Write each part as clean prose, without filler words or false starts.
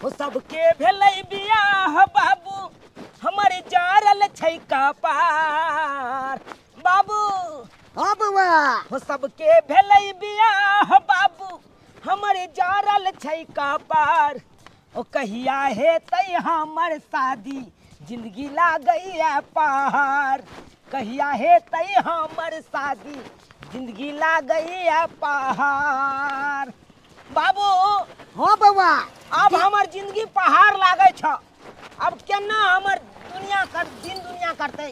हो सबके भेलै बियाह बाबू हमारे जारल छै कपार बाबू। हाँ बउआ हो सबके भेलै बियाह बाबू हमारे जारल छै कपार। ओ कहिया हेतै हमर शादी जिंदगी लागैया पहाड़। कहिया हेतै हमर शादी जिंदगी लागैया पहाड़। बाबू हाँ बउआ अब हमर जिंदगी पहाड़ लागे छ। अब केना हमर दिन दुनिया करते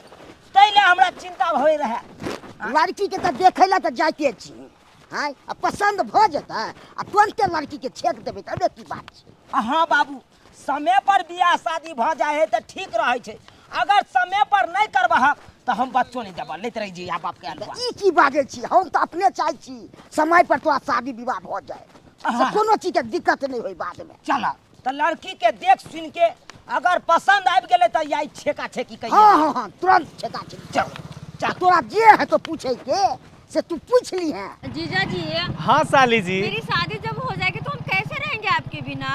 तैले हमरा चिंता होय रहे। लड़की के तो देखे ला तो जाते छी हाँ आ पसंद भ जेता आ तुरंते लड़की के छेक देबे तबे की बात छै। हाँ बाबू समय पर बियाह शादी भ जाए है तो ठीक रहे छै। अगर समय पर नहीं करबह तो हम बच्चों नहीं देबा लेत रही जी बाप के अलवा। ई की बाजे छी हम तो अपने चाहे छी समय पर तोरा शादी विवाह भ जाए से कोनो चीज के दिक्कत नहीं होई बाद में। चल तो लड़की के देख सुन के अगर पसंद आबि गेले तो यही छेका छेकी कहिए। हाँ तुरंत छेका छेकी चल तोरा जे है तो पूछे के से तू पूछ ली है। जीजा जी हाँ साली जी। मेरी शादी जब हो जाएगी तो हम कैसे रहेंगे आपके बिना?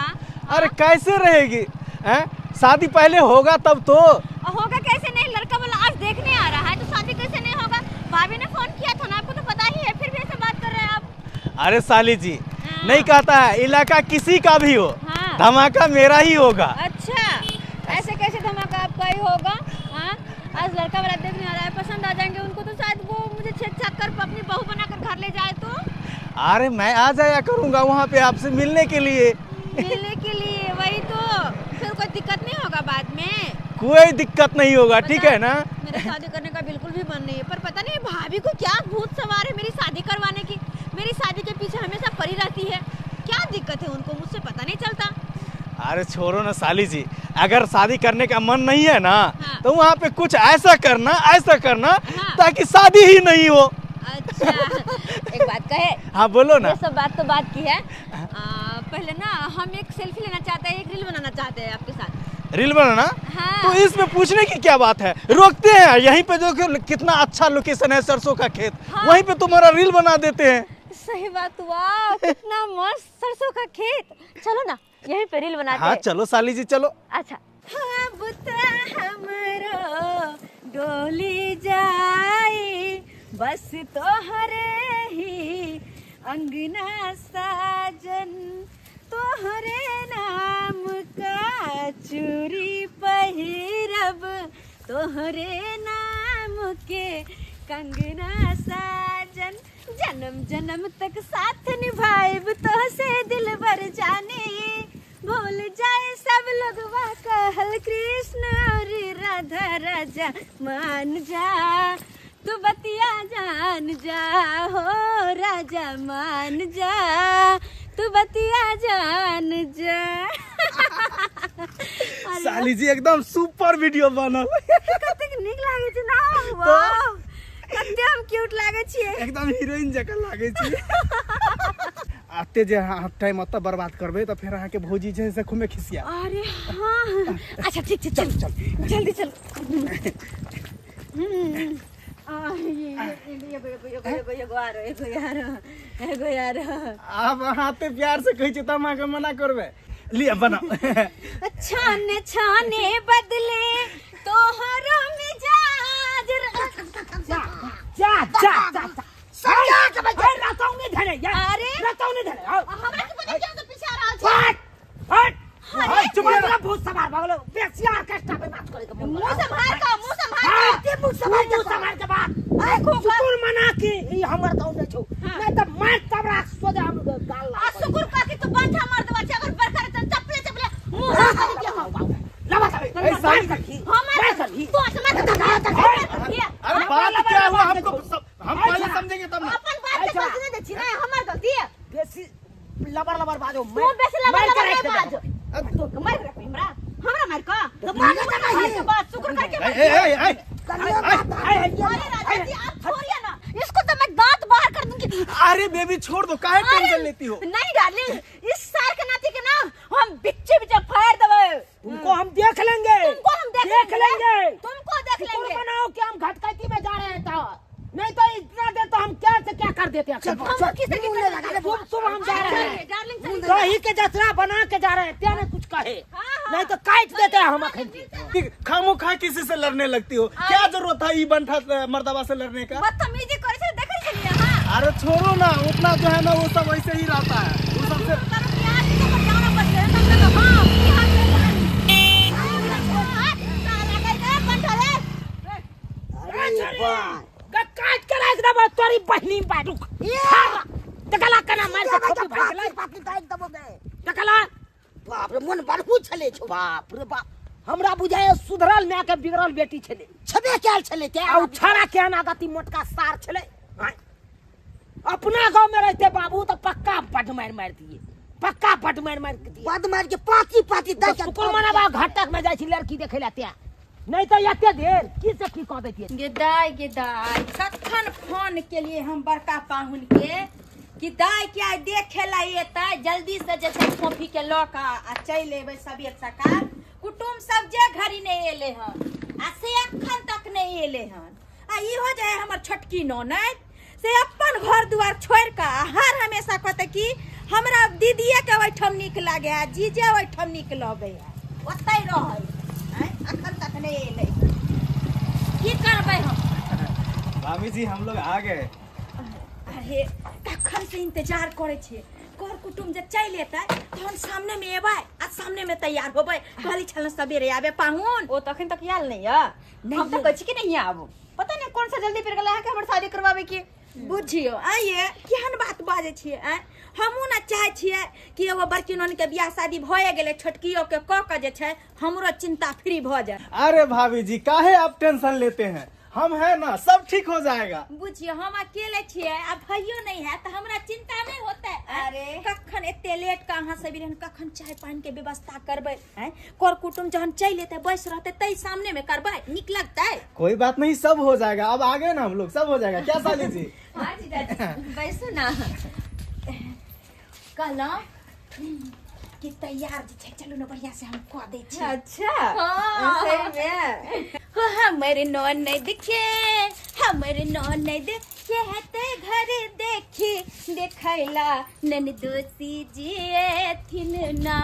अरे कैसे रहेगी हैं? शादी पहले होगा तब तो। होगा कैसे नहीं? लड़का वाला आज देखने आ रहा है तो शादी कैसे नहीं होगा? भाभी ने फोन किया था ना आपको तो पता ही है फिर भी ऐसे बात कर रहे हैं आप। अरे साली जी नहीं कहता है इलाका किसी का भी हो धमाका मेरा ही होगा। अच्छा ऐसे कैसे धमाका आपका ही होगा? हाँ आज लड़का वाला देखने आ रहा है पसंद आ जाएंगे उनको तो शायद वो मुझे छेद छाक कर अपनी बहू बनाकर घर ले जाए तो। अरे मैं आ जाया करूंगा वहाँ पे आपसे मिलने के लिए। मिलने के लिए वही तो फिर कोई दिक्कत नहीं होगा बाद में? कोई दिक्कत नहीं होगा ठीक है ना। मेरा शादी करने का बिल्कुल भी मन नहीं है पर पता नहीं भाभी को क्या भूत सवार है मेरी शादी करवाने की। मेरी शादी के पीछे हमेशा पड़ी रहती है। क्या दिक्कत है उनको मुझसे पता नहीं चलता। अरे छोड़ो ना साली जी अगर शादी करने का मन नहीं है ना तो वहाँ पे कुछ ऐसा करना ताकि शादी ही नहीं हो। अच्छा एक बात कहे। हाँ बोलो ना। ये सब बात तो बात की है। पहले ना हम एक सेल्फी लेना चाहते हैं एक रील बनाना चाहते हैं आपके साथ। रील बनाना? हाँ। तो इसमें पूछने की क्या बात है रोकते हैं यहीं पे जो कितना अच्छा लोकेशन है सरसों का खेत वहीं पे तुम्हारा रील बना देते हैं। सही बात वाह कितना मस्त सरसों का खेत। चलो ना यहीं पे रील बनाते हैं। हाँ चलो साली जी चलो। अच्छा हमरो डोली जाए बस तोहरे ही अंगना साजन तोहरे नाम का चूड़ी पहिरब तोहरे नाम के कंगना साजन जन्म जन्म तक साथ निभाएब तोहसे दिल भर जाने भूल जाए सब लोग कहल कृष्ण और राधा राजा मान जा तू बतिया जान जा हो राजा मान जा तू बतिया जान जा। साली जी एकदम सुपर वीडियो बनल। कतेक नीक लागे छै ना वाह कते हम क्यूट लागे छियै एकदम हीरोइन जकाँ लागे छी। आते जे टाइम अत बर्बाद करबे तो फिर अहाँ के भौजी छै से खुमे खिसिया। अरे हाँ अच्छा ठीक छै चल चल जल्दी चल। एगो यार अब हाथे प्यार से कहि छै त अहाँ के मना करबे लिया बनाओ। छाने छाने बदले तोहरो मिजाज जा जा जा जा समझा के बैठे रतौ नहीं धरे यार। अरे रतौ नहीं धरे हमरा के पता क्यों तो पीछे आ रहा है। हट हट चुप रह बहुत सवार भागलो बेसिया ऑर्केस्ट्रा पे बात करे के मुंह संभाल के मुंह संभाल के बात आई शुक्र मना के ई हमर गांव में छौ नहीं त मार तबरा सोजा हम गाल आ शुक्र का कि तू बंठा मार देबा छै अगर बरकर चपले मुंह कर के हम लबा ए साली हमर तो असमत अरे बात क्या हुआ हमको हम पहले समझेंगे तब ना। अपन बात के समझने दे छी ना हमर गलती है। बेसी लबर बाजो तू बेसी लबर बाजो तो मार रे हमरा मार का तो मार के बात शुक्र करके ए अरे राजा जी आप छोड़िए ना इसको तो मैं दांत बाहर कर दूंगी। अरे बेबी छोड़ दो काहे टेंशन लेती हो। नहीं डार्लिंग इस सार के नाती के नाम हम बिच्चे बिच्चे फाड़ देबे तुमको हम देख लेंगे देख लेंगे तुमको देख लेंगे बनाओ कि हम घटकैती में जा रहे हैं तो नहीं तो इतना देर तो हम क्या से क्या कर देते हैं। हम किसी के तुम हम जा रहे हैं डार्लिंग दही के जसरा बना के जा रहे हैं क्या कुछ कहे, नहीं तो काट देते हैं हम अखन। खामोखा किसी से लड़ने लगती हो, क्या जरूरत है ई बनठा मर्दबा से लड़ने का? बदतमीजी करे से देखै छलिए। हां अरे छोड़ो ना, उतना जो है ना वो सब वैसे ही रहता है। वो सबसे काट के रख दे तोरी बहनी बाडू। देखला कना मार से खोपी भाग गेलै। देखला बाप रे मन बड़हु छले छौ। बाप रे बाप, हमरा बुझाय सुधरल माय के बिगड़ल बेटी छले। छबे कैल छले के आ छड़ा के अनागति मोटका सार छले। अपना गांव में रहते बाबू तो पक्का पट मार दिए, पक्का पट मार दिए। बद मार के पाती दे के सुकुल मनाबा घाटक में जाय छी लड़की देखे ला त्या, नहीं तो एते देर की से की कह देतिए। गे दाई कखन फोन के लिए हम बड़का पाहुन के कि दाई क्या देखे ला एता जल्दी से जे छै खोफी के ल का आ चल एबे सबेर सकाल। कुटुम सब जे घरी नहीं एले हन आ से अखन तक नहीं एले हन। आ ई हो जाए हमर छोटकी ननद से अपन घर दुआर छोड़ का हर हमेशा कहते कि हमरा दीदीए के ओठम निक लागे है, जीजे ओठम निक लगे है, ओतै रहै अखन तक नहीं एले। की करबै हम? भाभी जी हम लोग आ गए। अरे कखन से इंतजार करे छे, कर कुटुम जे चल एतै तो हम सामने में एबै आ सामने में तैयार होबै। कहली छल सबेरे आबे पाहुन, ओ तखन तक आयल नहीं है। हम तो कहै छी कि नहीं आबो, पता नहीं कौन सा जल्दी फिर गेला है कि हमर शादी करवावे की। बुझियो आइए केहन बात बाजे छिए। हमहू ना चाहे छिए कि एगो बड़की नन के बियाह शादी भए गेले, छोटकियो के क के जे छै हमरो चिंता फ्री भ जाए। अरे भाभी जी काहे आप टेंशन लेते हैं, हम है ना, सब ठीक हो जाएगा। बुझियो हम अकेले छिए, अब भइयो नहीं है तो हमरा चिंता नहीं होता। अरे कखन एते लेट कहां से भी कखन चाय पानी के व्यवस्था करबै। कर कुटुम जहन चल एते बैस रहते तई सामने में करबै, निक लगतै। कोई बात नहीं, सब हो जाएगा। अब आ गए ना हम लोग, सब हो जाएगा। क्या साली जी? हां जी दादी बैसो ना। कहला कि तैयार जे छै चलू ना बढ़िया से हम कह दै छी। अच्छा हाँ। सही में हमर ननद के हमर ननद के हते घर देखी देखैला ननदोसी जिएथिन ना।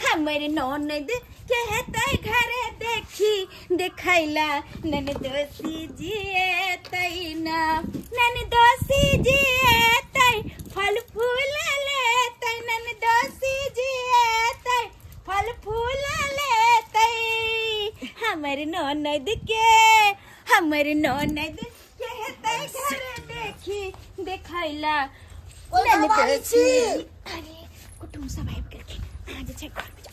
हमर ननद के हते घर देखी देखैला ननदोसी जिएतै ना। ननदोसी जिएतै फल फूल लेतै, ननदोसी जिएतै फल फूल लेतै। हमर ननद के हेतै घर देखी देखैला ननदोसी। अरे कुटुम सब आबि गेलखिन, अहाँ जे छै घर में जा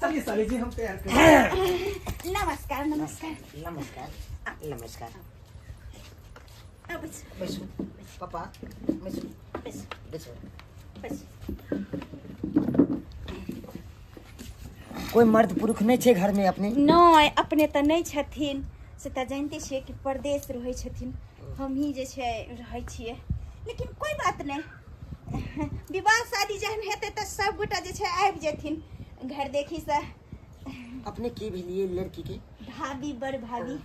चलिए साली जी हम तैयार कर। नमस्कार नमस्कार नमस्कार नमस्कार। अब बैसो पापा, बैसो बैसो बैसो। कोई मर्द पुरुष नहीं छे घर में अपने? नहीं अपने तो नहीं छथिन, से तो जानते छिए कि परदेश रहै छथिन, हम ही जे छै रहै छिए। लेकिन कोई बात नहीं, विवाह शादी जहन हेतै तो सब गोटा जे छै आबि जेथिन घर देखी से। अपने की भी लिए लड़की के? भाभी बड़ भाभी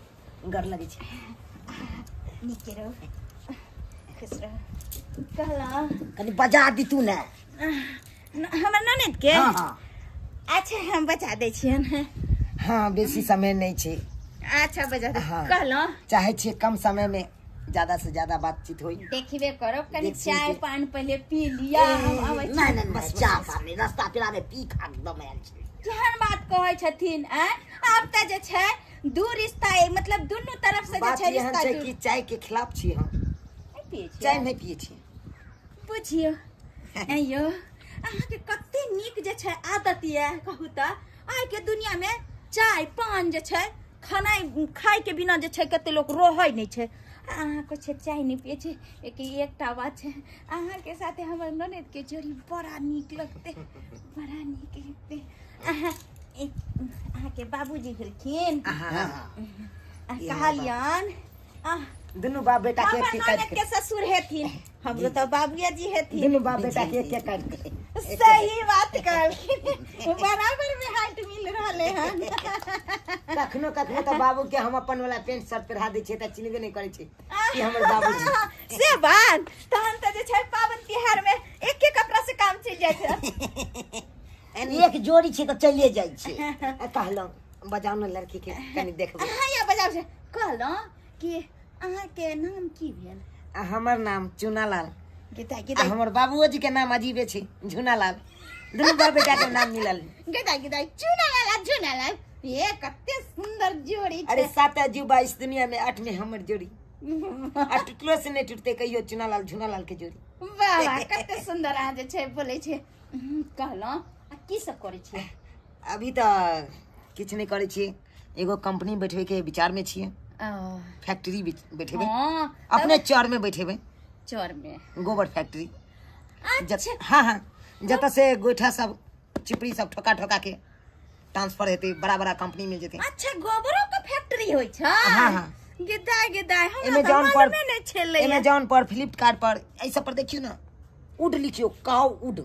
घर लगे छे। निके रहो, खुश रहो। कहला कनी बजा दी तू ना। हमर ननद के? हां हां अच्छा हम बचा दै छियन। हाँ बेसी समय नहीं छे। अच्छा बजा दे। हाँ। कहला चाहे छे कम समय में ज्यादा से ज्यादा बातचीत होई। देखिबे करब, कनी देखिए चाय के। पान पहले पी लिया। हम आबै छी। नहीं बस चाह पानी रास्ता पेड़ा में पी खा दम आयल छे। केहन बात कहै छथिन। आब त जे छै दू रिश्ता है, मतलब दुनू तरफ से जे बात छै यह रिश्ता है जुड़। कि चाय के खिलाफ छी हम, नहीं पिए छी। चाय नहीं पिए छी। बुझियो अयो अहाँ के कते नीक जे छै आदत ये कहू त। आइ के दुनिया में चाय पान जे छै खाना खाए के बिना जे छै कते लोग रहै नहीं छै। अहाँ को छै चाय नहीं पिए छी। एकटा बात छै, अहाँ के साथे हमर ननद के जोड़ी बड़ा नीक लगते, बड़ा नीक लगते। अहाँ के बाबूजी भेलखिन, कहलियन दोनों बाप बेटा के हमर एक ननद काट के ससुर हेथिन, हमरो तो बाबूए जी हेथिन। दोनों बाप बेटा के एक काट के। सही बात कहलखिन, बराबर में हाथ मिल रहले हन। कखनो कखनो तो बाबू के हम अपन वाला पेंट शर्ट पहरा दै छियै त चिन्हबे नहीं करे छै कि हमर बाबू छी। से बात तहन त जे छै पाबन तिहार में एक कपड़ा से काम चल जाए छै। एक जोड़ी छै तो चलिए जाइ छै। कहलौं बजाउ न लड़की के कनी देखबै। हाँ या बजाओ छै। कहलौं कि अहाँ के नाम की भेल? हमर नाम चुनालाल। गीता आ गीता हमर बाबूजी के नाम अजीबे छै, झुनालाल। दुनू बाप बेटा के नाम मिलल। गीता गीता चुनालाल ये कते सुंदर जोड़ी छै। अरे 7 अजूबा इस दुनिया में 8 में हमर जोड़ी। आ टुकलो से नहीं टूटते कहियो चुनालाल झुनालाल के जोड़ी। वाह वाह कते सुंदर अहाँ जे छै बोलै छै। कहलौं की सब करै छियै? अभी तो किछ नहीं करे छियै, एगो कंपनी बैठे के विचार में छियै। फैक्ट्री बैठेबे, अपने चौर में बैठेबे, चौर में गोबर फैक्ट्री। अच्छा हाँ जत से गोइठा सब चिपड़ी सब ठोका ठोका के ट्रांसफर हेते, बड़ा बड़ा कंपनी मिल जेते। अच्छा गोबरों का फैक्ट्री होय छै? हाँ गिदाय हमरा अमेजॉन तो पर मालूमे नहीं छलै। अमेजॉन पर फ्लिपकार्ट पर ऐ सब पर देखियो ना, उड लिखियो काउ उड,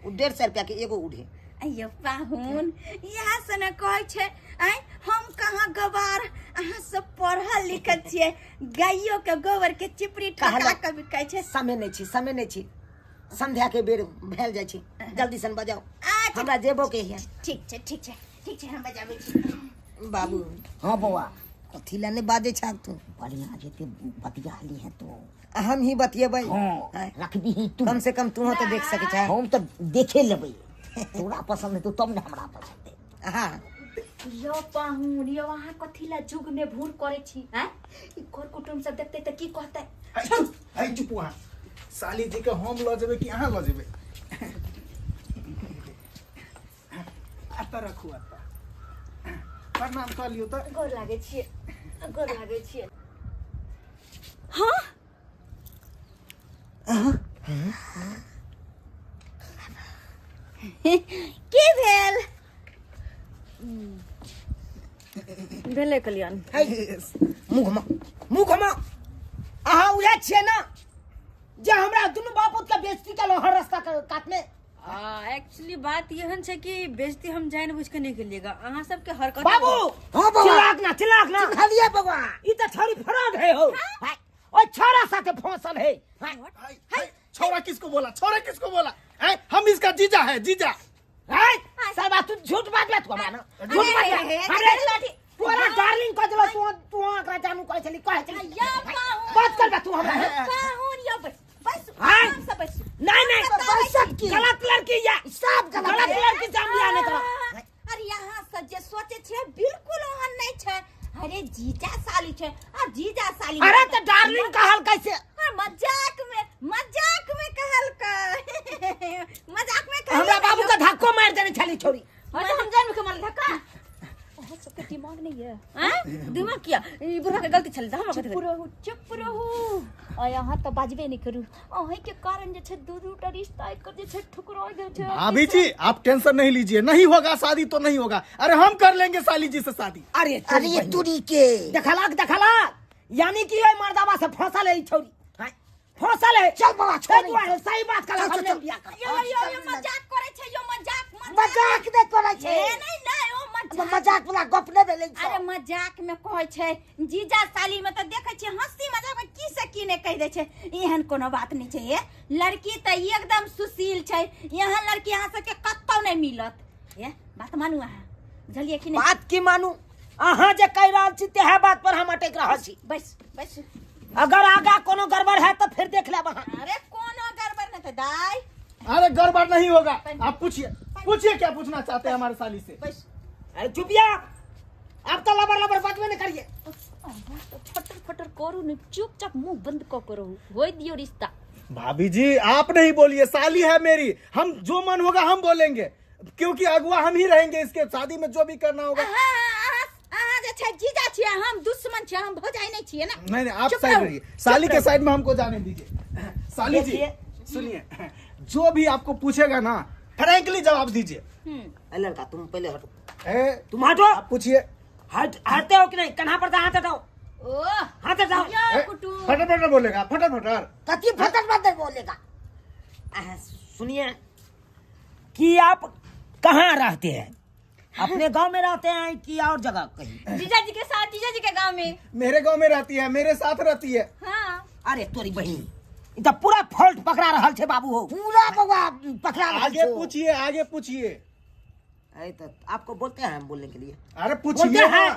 150 रुपया के एगो उड है। अयो पाहुन यहाँ से न कहै छै आय हम कहाँ गवार, अहाँ सब पढ़ल लिखल छियै। गाइयो के गोबर के चिपड़ी ठोका के बिकाय छै। समय नहीं छी, संध्या के बेर भेल जाय छै। जल्दी सन बजाओ, अच्छा हमरा जेबो के है। ठीक छै हम बजाबै छी। बाबू हाँ बौआ कथी ला नहीं बाजे छाक तू? बढ़िया जेते बतियाली है तो हम ही बतियेबै। हाँ रखबी ही तू, कम से कम तू तो देख सके छै। हम तो देखे लेबै। तोरा पसंद है तो तब न हमरा पसंद है। हाँ यो पाहुन यो अहाँ कथी ला जुग में भूल करे छी हैं? ई घर कुटुम सब देखते त की कहतै? आई चुप वहाँ। साली जी के हम ल जेबे कि अहाँ ल जेबे? आता रखू आता। प्रणाम कर लियो त। गोर लागे छियै। हाँ की भेल? भेले कल्याण मुँह घुमा। अहाँ उहे छियै ना जे हमरा दुनू बापूत के बेइज्जती केलौ हर रास्ता काट में। एक्चुअली बात यहन छै कि बेइज्जती हम जानबूझ के नहीं केलिएगा। अहाँ सबके हरकत बाबू हाँ बौआ चिल्लाक ना खालिए बौआ। ई त छोरी फराड है हो। ओए छोरा साथे फंसल है। छोरा किसको बोला? हम इसका जीजा है, जीजा। सब बात तू झूठ बात तू मानो, झूठ बात। तोरा डार्लिंग कह देलो तू एकरा जानू कह चली बात कर तू हमरा। पाहुन यो बस हाँ? सब बस नहीं गलत लड़की या सब गलत लड़की जान लिया ने तोरा। अरे यहाँ से जे सोचे छे बिल्कुल ओहन नहीं छे। अरे जीजा साली छे आ जीजा साली। अरे तो डार्लिंग कहल कैसे? मजाक में कहल का मजाक में कहल। हमरा बाबू का धक्को मार देने छली छोरी। अरे हम जान में कमल धक्का। ओह सबके दिमाग नहीं है। हैं? दिमाग किया? ई बुढ़ा के गलती छल हमरा कथि? चुप रहू। आ यहाँ तो बाजबे नहीं करू। ओही के कारण जे छे दू टा रिश्ता एक जे छे ठुकरा गेल छे। भाभी जी आप टेंशन नहीं लीजिए, नहीं होगा शादी तो नहीं होगा। अरे हम कर लेंगे साली जी से शादी। अरे तुरी के देखलाक यानी कि ओए मर्दावा से फंसल है ई छोरी। फंसल है। चल बड़ा छोरी सही बात कहला हमने बियाह कर। यो मजाक करे छे यो मजाक मजाक दे करे छे। नहीं ओ मजाक मजाक वाला गप ने भेलै। अरे मजाक में कहै छै जीजा साली में तो देखे छे हंसी मजाक में की से की ने कह दे छे। एहन कोनो बात नहीं छे। लड़की त एकदम सुशील छे। यहाँ लड़की यहाँ से के कत्तो नहीं मिलत। ये बात मानू अहाँ बुझलिए कि नहीं? बात की मानू? अहाँ जे कह रहल छी तेहे बात पर हम अटक रहल छी। बस अगर आगा कोनो गड़बड़ है तो फिर देख लेब अहाँ। अरे कोनो गड़बड़ नहीं त दाई। अरे गड़बड़ नहीं होगा। आप पूछिए क्या पूछना चाहते हैं हमारे साली से? बस अरे चुपिया, अब तो लबर बात में नहीं करिए। फटर करू नहीं, चुपचाप मुंह बंद करो। होई दियो रिश्ता। भाभी जी आप नहीं बोलिए, साली है मेरी। हम जो मन होगा हम बोलेंगे, क्योंकि अगुआ हम ही रहेंगे इसके शादी में जो भी करना होगा। अहाँ जे छै जीजा छियै, हम दुश्मन छियै, हम भौजाई नहीं छियै ना। नहीं आप साइड रहिए, साली के साइड में हमको जाने दीजिए। साली जी सुनिए, जो भी आपको पूछेगा ना फ्रैंकली जवाब दीजिए। लड़का तुम पहले हटो। तुम हटो, आप पूछिए। हटते हो कि नहीं? कन्हा पर हाथ हटाओ। हाथ हटाओ। फटर बोलेगा, फटर कथी फटर बोलेगा? सुनिए कि आप कहाँ रहते हैं? अपने गांव में रहते हैं कि और जगह कहीं? जीजा जी के गांव में। मेरे गांव में रहती है, मेरे साथ रहती है। हाँ। अरे तोरी बहन इधर पूरा फॉल्ट पकड़ा रहल छे बाबू हो, पूरा बउआ पकड़ा रहल आगे छे। पूछिए, आगे पूछिए। अरे तो आपको बोलते हैं हम बोलने के लिए। अरे बोलते पूछिए हैं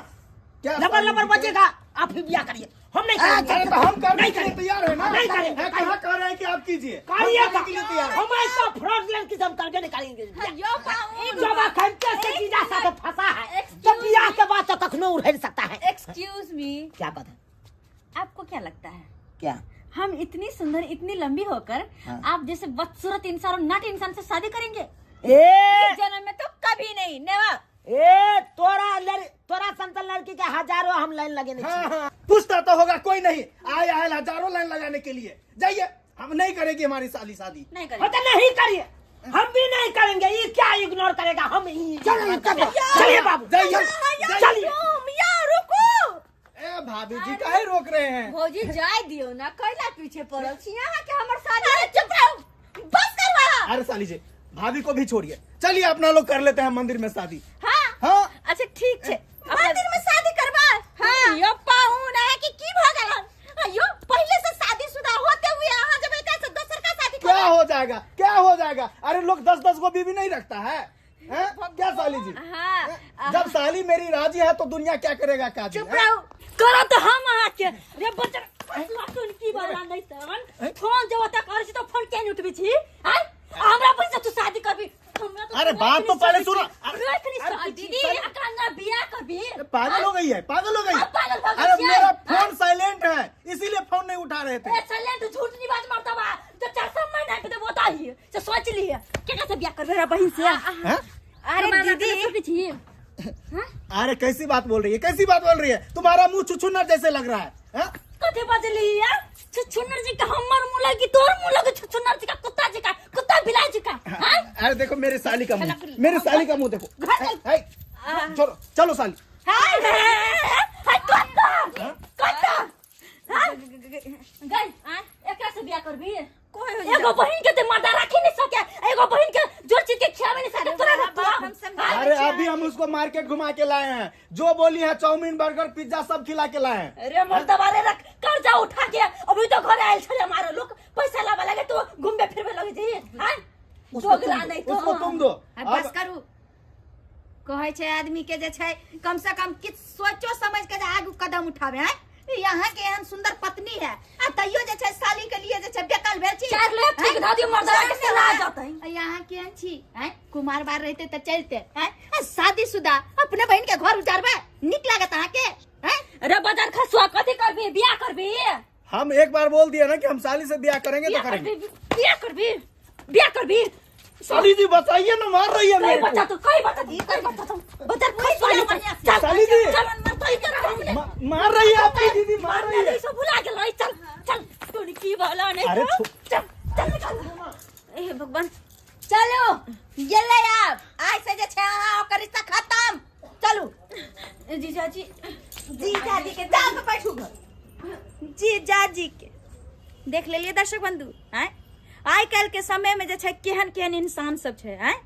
क्या लबर लबर बचेगा, आप ही ब्याह करिए, हम नहीं करेंगे। अरे तो हम करने नहीं के लिए करेंगे। तैयार है ना। नहीं करेंगे। है, कहाँ कह रहे हैं कि आप कीजिए, हम करिए करने के लिए तैयार है। हम ऐसा फ्रॉडलेंट किस्म करके नहीं करेंगे। अयो पाहुन, जब अखंते से जीजा साथ फंसा है तो ब्याह के बाद तो कखनो उड़ सकता है। एक्सक्यूज मी, क्या बात है? आपको क्या लगता है क्या हम इतनी सुंदर इतनी लंबी होकर हाँ। आप जैसे बदसूरत इंसान और नट इंसान से शादी करेंगे? ए इस जन्म में तो कभी नहीं, नेवर। ए तोरा संतल लड़की के हजारों हम लाइन लगे नहीं हाँ हाँ, पूछता तो होगा कोई नहीं, आए आए हजारों लाइन लगाने के लिए। जाइए, हम नहीं करेंगे हमारी साली शादी। नहीं हो करेंगे। तो नहीं करिए, हम भी नहीं करेंगे। ये क्या इग्नोर करेगा? हम चलिए बाबू, जाइए, चलिए। रुको, ए भाभी जी काहे रोक रहे हैं? भौजी जाए दियो ना, कैला पीछे पड़ल छी यहाँ के हमर शादी। चुप रहो, बस करवा। अरे साली जी, भाभी को भी छोड़िए, चलिए अपना लोग कर लेते हैं मंदिर में शादी। हाँ हाँ अच्छा ठीक है, मंदिर में शादी करवा। हाँ यो पाहुन है कि की भ गेलन? अयो पहले से शादीशुदा होते हुए यहाँ जब ऐसे दोसर का शादी क्या हो जाएगा, क्या हो जाएगा? अरे लोग 10-10 को बीवी नहीं रखता है, हैं? क्या साली जी? हाँ जब साली मेरी राजी है तो दुनिया क्या करेगा काजी? चुप रहो, करो तो हम आके रे बचर लाटून की बाला नहीं तवन फोन जब तक करछि तो फोन के नहीं उठबी छी? हां हमरा पैसा तू शादी करबी? अरे बात तो पहले सुनो। दीदी एकरा ना बियाह करबी? पागल हो गई है, पागल हो गई। अब पागल हो गई अरे है। मेरा फोन साइलेंट है, इसीलिए फोन नहीं उठा रहे थे। ए साइलेंट झूठ नहीं बात मारता बा, तो 400 महीना के तो बताई से सोच लिए केकरा से बियाह करबे रे बहिन से? हैं? अरे दीदी अरे कैसी बात बोल रही है, कैसी बात बोल रही है? तुम्हारा मुंह छुछुन्नर जैसे लग रहा है, हैं? कथे बजली यार, छुछुन्नर जी का हमर मुंह लगी, तोर मुंह लगी, छुछुन्नर जी का, कुत्ता बिलाई जी का। हां अरे देखो मेरे साली का मुंह, मेरे साली का मुंह देखो। चलो चलो साली। हाय गई एकरा से बियाह करबी? एगो बहिन के ते मर्दा राखी नहीं सके, एगो बहिन के जोर चीज के खियावे नहीं सके तोरा रखवा। अरे अभी हम उसको मार्केट घुमा के लाए हैं, जो बोली है चाउमीन बर्गर पिज्जा सब खिला के लाए हैं। अरे मर्दा वाले रख कर्जा उठा के अभी तो घर आयल छले हमारे लोग, पैसा लावा लगे तो घूमबे फिरबे लगे जी। हां जोगला नहीं तो उसको तुम दो। बस करू कहे छे आदमी के जे छे कम से कम किछ सोचो समझ के आगू कदम उठावे। हैं यहाँ के एहन सुंदर पत्नी है आ तैयो जे छे साली के लिए जे छे बेकल भेल छी, चार ले ठीक धा दियो मर्दा के से ला जातै। यहाँ के एहन छी हैं कुमार बार रहते त चलते हैं शादीशुदा अपने बहन के घर उजारबे निक लागत अहाँ के? हैं अरे बदर खसुआ कथि करबी, बियाह करबी? हम एक बार बोल दिया ना कि हम साली से ब्याह करेंगे तो करेंगे। बियाह करबी? साली जी बताइए ना, मार रही है मेरे को। बता तो कोई बता दी, कोई बता तुम बदर खसुआ साली जी चल मत तो इधर मार रही है आपकी दीदी, मार रही है। सब भुला गेल रही। चल चल तोनी की भला नहीं। अरे चल चल निकल। ए भगवान चलो गेले आप आज से जे छे अहाँ ओकर रिश्ता खत्म। चलू जीजाजी के दाम पे बैठू घर। जीजाजी के देख लेलिए दर्शक बंधु, हैं आइ काल्हि के समय में जे छे केहन केहन इंसान सब छे। हैं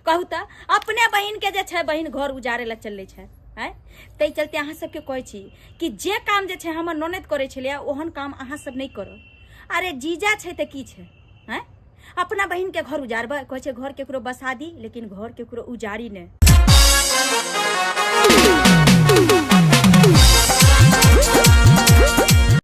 कहू त अपने बहिन के जे छे बहिन घर उजारे ला चलले छे। हैं तै चलते अहाँ सबके कहै छी कि जे काम जे छे हमर ननद करे छलिए ओहन काम अहाँ सब नहीं करो। अरे जीजा छे त की छे? हैं अपना बहिन के घर उजारबे, कहै छे घर केकरो बसा दी लेकिन घर केकरो उजारी नहीं।